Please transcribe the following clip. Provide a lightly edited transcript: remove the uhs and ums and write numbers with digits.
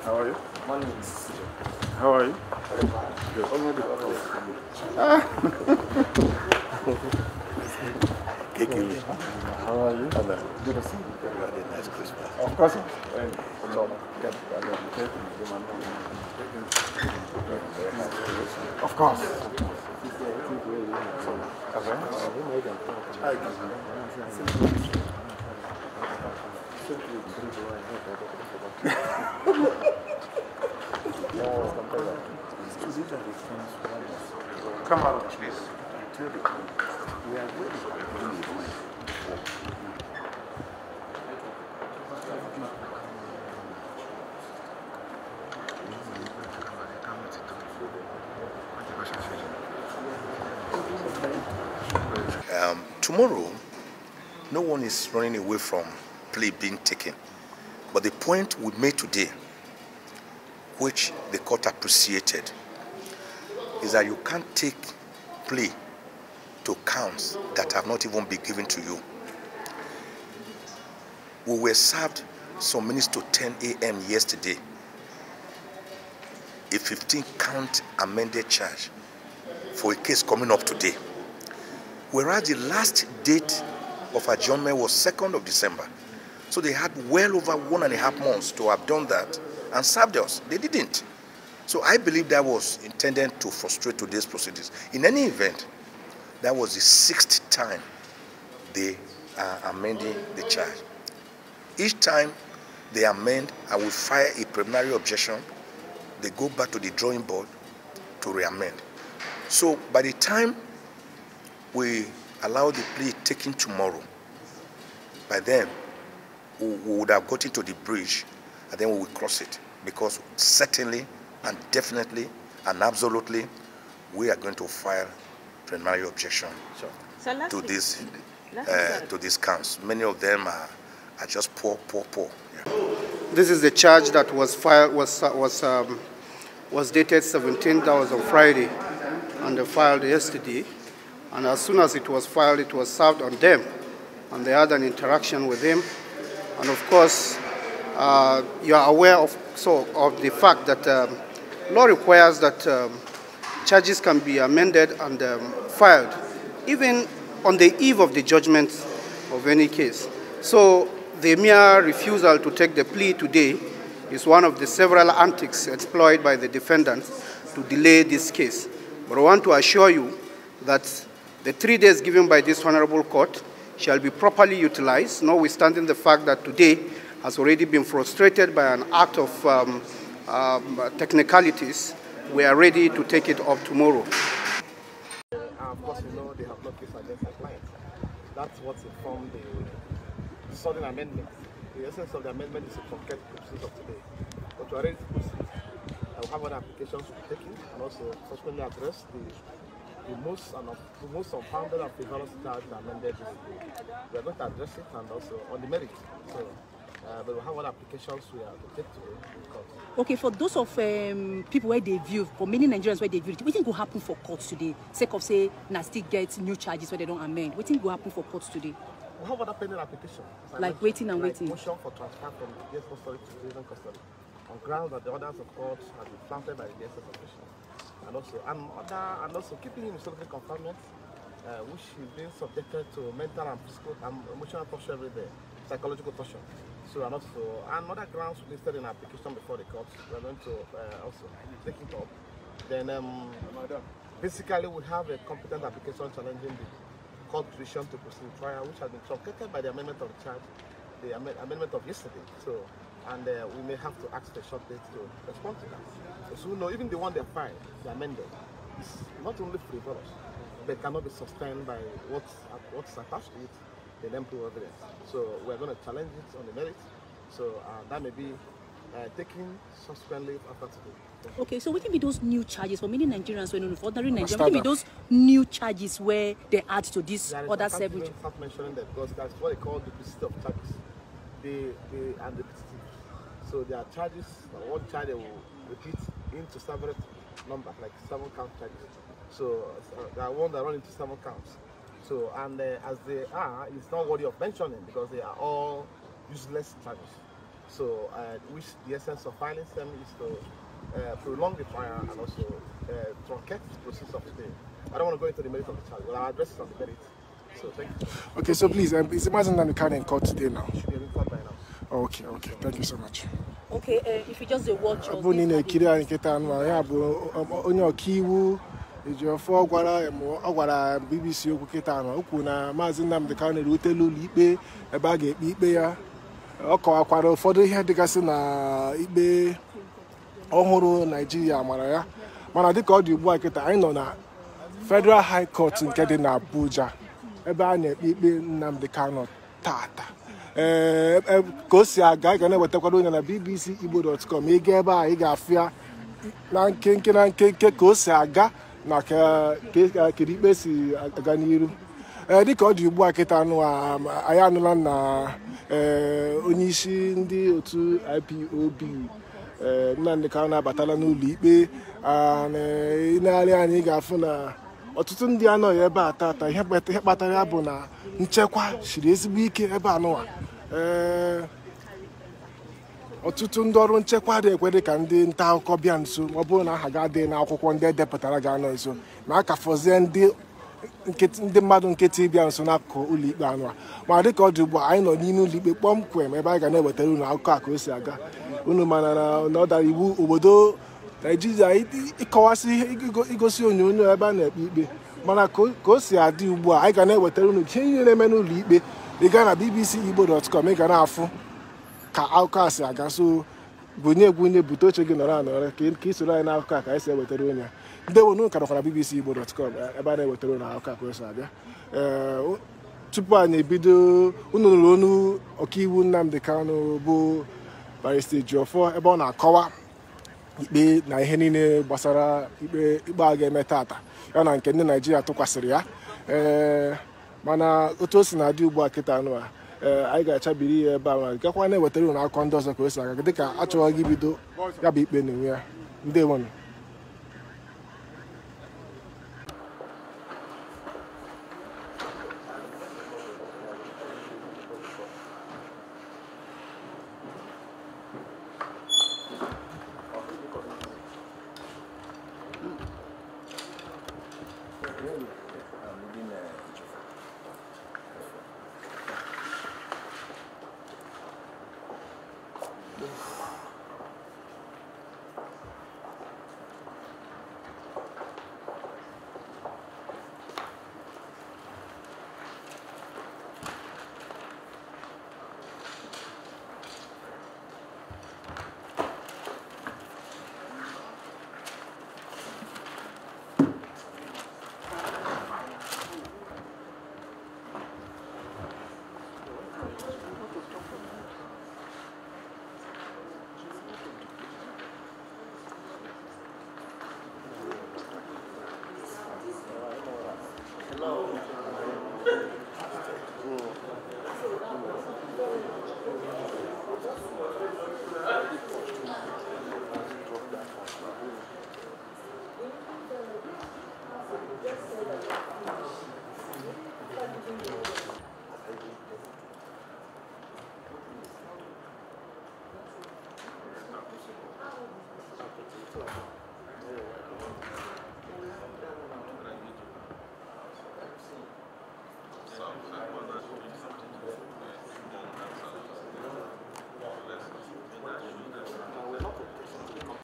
How are you? Morning. How are you? Good. How are you? Hello. Good to see you. You had a nice Christmas. Of course. Of course. Come out, please. Tomorrow, no one is running away from plea being taken. But the point we made today, which the court appreciated, is that you can't take plea to counts that have not even been given to you. We were served some minutes to 10 a.m. yesterday a 15-count amended charge for a case coming up today. Whereas the last date of adjournment was 2nd of December. So they had well over 1.5 months to have done that and served us. They didn't. So I believe that was intended to frustrate today's proceedings. In any event, that was the 6th time they are amending the charge. Each time they amend, I will file a preliminary objection. They go back to the drawing board to re-amend. So by the time we allow the plea taken tomorrow, by then we would have gotten to the bridge and then we will cross it, because certainly and definitely and absolutely we are going to file preliminary objection to these counts. Many of them are just poor. Yeah. This is the charge that was filed was dated 17th. That was on Friday, and they filed yesterday. And as soon as it was filed, it was served on them, and they had an interaction with him. And of course, you are aware of the fact that law requires that charges can be amended and filed, even on the eve of the judgment of any case. So the mere refusal to take the plea today is one of the several antics employed by the defendants to delay this case. But I want to assure you that the 3 days given by this honorable court shall be properly utilized, notwithstanding the fact that today has already been frustrated by an act of technicalities. We are ready to take it up tomorrow. Of course, you know they have no case against their clients. That's what's informed the sudden amendment. The essence of the amendment is to forget the purposes of today. But we are ready to proceed. I will have other applications to be taken and also subsequently address the most unfounded and frivolous charge amended yesterday. We are going to address it and also on the merit. So, but we have other applications we are to take today in court. Okay, for those of people where they view, for many Nigerians where they view, what think will happen for courts today? Sake of say, Nnamdi gets new charges where they don't amend. What think will happen for courts today? We have other pending applications. Like waiting and waiting. Motion for transfer from the DSS custody to prison custody on grounds that the orders of court have been planted by the DSS official. And also keeping him in solitary confinement, which is being subjected to mental and physical and emotional torture every day, psychological torture. So and other grounds listed in application before the court, we're going to also take it up. Then basically we have a competent application challenging the court decision to proceed trial, which has been truncated by the amendment of the charge, the amendment of yesterday. So, and we may have to ask for a short date to respond to that. So no, even the one they filed, the amended, is not only frivolous, but cannot be sustained by what's attached to it, the ample evidence. So we're going to challenge it on the merits. So that may be taken subsequently after today. Okay, so what can be those new charges for many Nigerians when for ordinary Nigerians? What can be those new charges where they add to this other seven? Start mentioning that because that's what they call duplicity of charges. And the so there are charges. One charge they will repeat into separate numbers, like 7-count charges. So there are ones that run into 7 counts. So as they are, it's not worthy of mentioning because they are all useless charges. So, which the essence of filing them is to prolong the trial and also truncate the process of today. I don't want to go into the merit of the charge, but I'll address it on the merit. So, thank you. Okay, so please, is the person Nnamdi Kanu in court today now? Should be in court by now. Oh, okay, thank you so much. Okay, if you just watch us. Ejiofor gwara BBC okwu kịta nọ okwu na Maazị Nnamdi Kanu erutela ụlọ ikpe ebe a ga-ekpe ikpe ya. Ọ kọwakwara ụfọdụ ihe dịgasị na ikpe ọhụrụ Naịjirịa mara ya. Mana dịka ọ dị ugbu a kịta anyị nọ na Federal High Court nke dị na Abuja ebe a na-ekpe ikpe Nnamdi Kanu tata. Ka o si aga ga na-ewetakwara onye na bbcigbo.com ị ga ebe a ị ga-afịa na nkenke ka o si aga na kedu ikpe si aga n'iru. Dịka ọ dị ugbu a kịta anyị anụla na onye isi ndị otu IPOB Nnamdi Kanu abatala n'ụlọ ikpe. Ịnarị anyị ga-afụ na ọtụtụ ndị anọghị ebe a tata ihe kpatara ya bụ na nchekwa siri ezigbo ike ebe anụwa. Ọtụtụ ndị ọrụ nchekwa dị ekwedị ka ndị nta akụkọ bịa nso ma ọ bụrụ na aha ga-adị n'akwụkwọ ndị edepụtara ga-anọ nso ma a ka fọzie ndị mmadụ nkịtị bịa nso n'akụkụ ụlọ ikpe anụwa. Ma dịka ọ dị ugbu a anyị nọ n'ime ụlọ ikpe kpọmkwem ebe anyị ga na-ewetara unu akụkọ a ka o si aga. Unu mana na ọ dara iwu obodo Naịjirịa ịkọwasị igosi onyonyo ebe a na-ekpe ikpe mana ka o si adị ugbu a anyị ga na-ewetara unu ihe niile na-eme n'ụlọ ikpe. Ị gaa na bbcigbo.com ị ga na-afụ ka akụkọ a si aga. So gwunye bute oche gị nọrọ anọrọ ka ị soro anyị n'akụkọ a ka anyị si ewetara onye ndị wonu ka nọkwara bbcigbo.com ebe a na-ewetara unu akụkọ a ka o si abịa. Tupu anyị ebido unu nụrụ onu ọkaiwu Nnamdi Kanu bụ Barrister Ejiofor ebe ọ na-akọwa ikpe na ihe niile gbasara ikpe a ga-eme tata ya na nke ndị Naịjirịa tụkwasịrị ya. Mana otu o si na-adị ugbu a kịta anụ anyị ga-achabiri ya ebe a ma gakwa na-ewetara unu akụkọ ndị ọzọ ka o si aga dịka achọghị gị bido ya bụ ikpe n'onwe ya. Ndewonu.